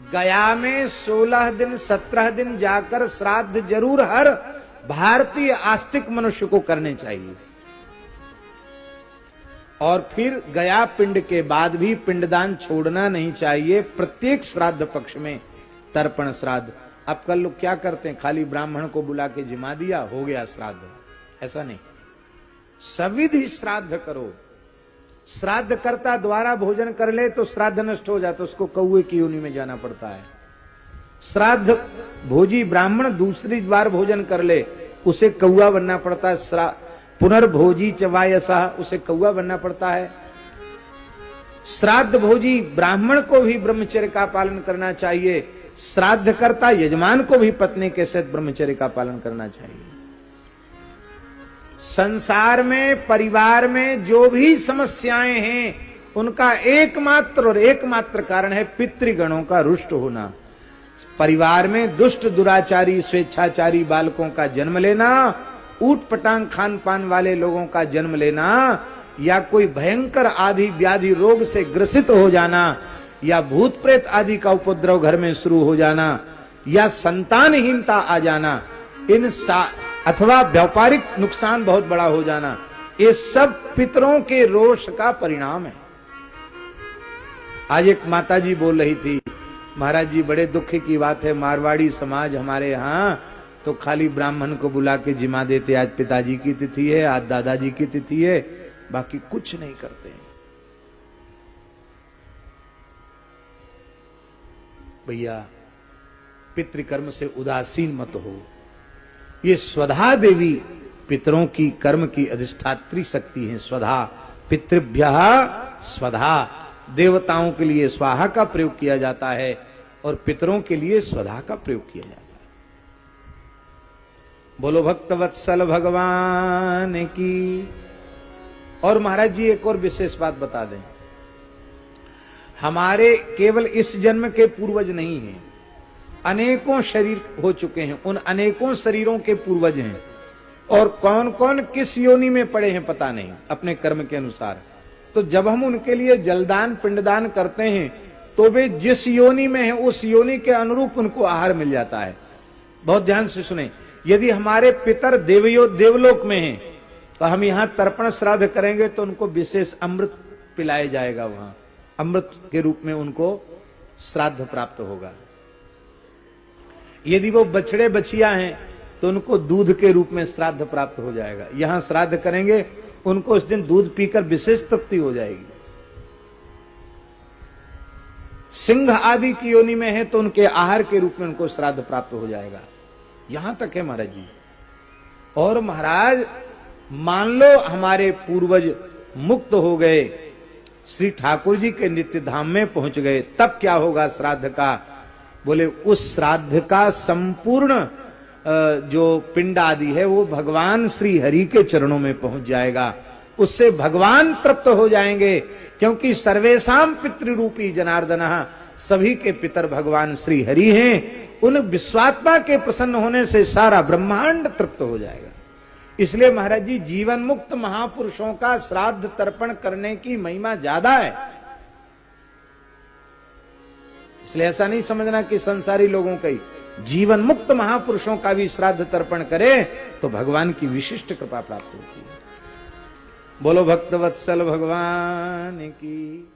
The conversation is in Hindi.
गया में 16 दिन 17 दिन जाकर श्राद्ध जरूर हर भारतीय आस्तिक मनुष्य को करने चाहिए। और फिर गया पिंड के बाद भी पिंडदान छोड़ना नहीं चाहिए। प्रत्येक श्राद्ध पक्ष में तर्पण श्राद्ध। अब कल लोग क्या करते हैं, खाली ब्राह्मण को बुला के जिमा दिया, हो गया श्राद्ध। ऐसा नहीं, सविधि श्राद्ध करो। श्राद्ध कर्ता द्वारा भोजन कर ले तो श्राद्ध नष्ट हो जाता, उसको कौए की योनि में जाना पड़ता है। श्राद्ध भोजी ब्राह्मण दूसरी बार भोजन कर ले, उसे कौआ बनना पड़ता है। पुनर्भोजी च वायसः, उसे कौआ बनना पड़ता है। श्राद्ध भोजी ब्राह्मण को भी ब्रह्मचर्य का पालन करना चाहिए। श्राद्ध कर्ता यजमान को भी पत्नी के साथ ब्रह्मचर्य का पालन करना चाहिए। संसार में, परिवार में जो भी समस्याएं हैं, उनका एकमात्र और एकमात्र कारण है पितृगणों का रुष्ट होना। परिवार में दुष्ट, दुराचारी, स्वेच्छाचारी बालकों का जन्म लेना, ऊट पटांग खान पान वाले लोगों का जन्म लेना, या कोई भयंकर आदि व्याधि रोग से ग्रसित हो जाना, या भूत प्रेत आदि का उपद्रव घर में शुरू हो जाना, या संतानहीनता आ जाना, अथवा व्यापारिक नुकसान बहुत बड़ा हो जाना, ये सब पितरों के रोष का परिणाम है। आज एक माता जी बोल रही थी, महाराज जी बड़े दुख की बात है, मारवाड़ी समाज हमारे यहाँ तो खाली ब्राह्मण को बुला के जिमा देते। आज पिताजी की तिथि है, आज दादाजी की तिथि है, बाकी कुछ नहीं करते हैं। भैया पितृकर्म से उदासीन मत हो। ये स्वधा देवी पितरों की कर्म की अधिष्ठात्री शक्ति है। स्वधा, पितृभ्यः स्वधा, देवताओं के लिए स्वाहा का प्रयोग किया जाता है और पितरों के लिए स्वधा का प्रयोग किया जाता है। बोलो भक्तवत्सल भगवान की। और महाराज जी एक और विशेष बात बता दें, हमारे केवल इस जन्म के पूर्वज नहीं हैं, अनेकों शरीर हो चुके हैं, उन अनेकों शरीरों के पूर्वज हैं, और कौन कौन किस योनि में पड़े हैं पता नहीं अपने कर्म के अनुसार। तो जब हम उनके लिए जलदान पिंडदान करते हैं तो वे जिस योनि में है उस योनि के अनुरूप उनको आहार मिल जाता है। बहुत ध्यान से सुने, यदि हमारे पितर देवलोक में हैं तो हम यहाँ तर्पण श्राद्ध करेंगे तो उनको विशेष अमृत पिलाया जाएगा, वहां अमृत के रूप में उनको श्राद्ध प्राप्त होगा। यदि वो बछड़े बछिया हैं तो उनको दूध के रूप में श्राद्ध प्राप्त हो जाएगा। यहां श्राद्ध करेंगे उनको उस दिन दूध पीकर विशेष तृप्ति हो जाएगी। सिंह आदि की योनि में है तो उनके आहार के रूप में उनको श्राद्ध प्राप्त हो जाएगा। यहां तक है महाराज जी। और महाराज मान लो हमारे पूर्वज मुक्त हो गए, श्री ठाकुर जी के नित्य धाम में पहुंच गए, तब क्या होगा श्राद्ध का? बोले उस श्राद्ध का संपूर्ण जो पिंड आदि है वो भगवान श्री हरि के चरणों में पहुंच जाएगा। उससे भगवान तृप्त हो जाएंगे, क्योंकि सर्वेशाम पितृरूपी जनार्दनः, सभी के पितर भगवान श्री हरि हैं। उन विश्वात्मा के प्रसन्न होने से सारा ब्रह्मांड तृप्त हो जाएगा। इसलिए महाराज जी जीवन मुक्त महापुरुषों का श्राद्ध तर्पण करने की महिमा ज्यादा है। इसलिए ऐसा नहीं समझना कि संसारी लोगों का ही, जीवन मुक्त महापुरुषों का भी श्राद्ध तर्पण करें तो भगवान की विशिष्ट कृपा प्राप्त होती है। बोलो भक्तवत्सल भगवान की।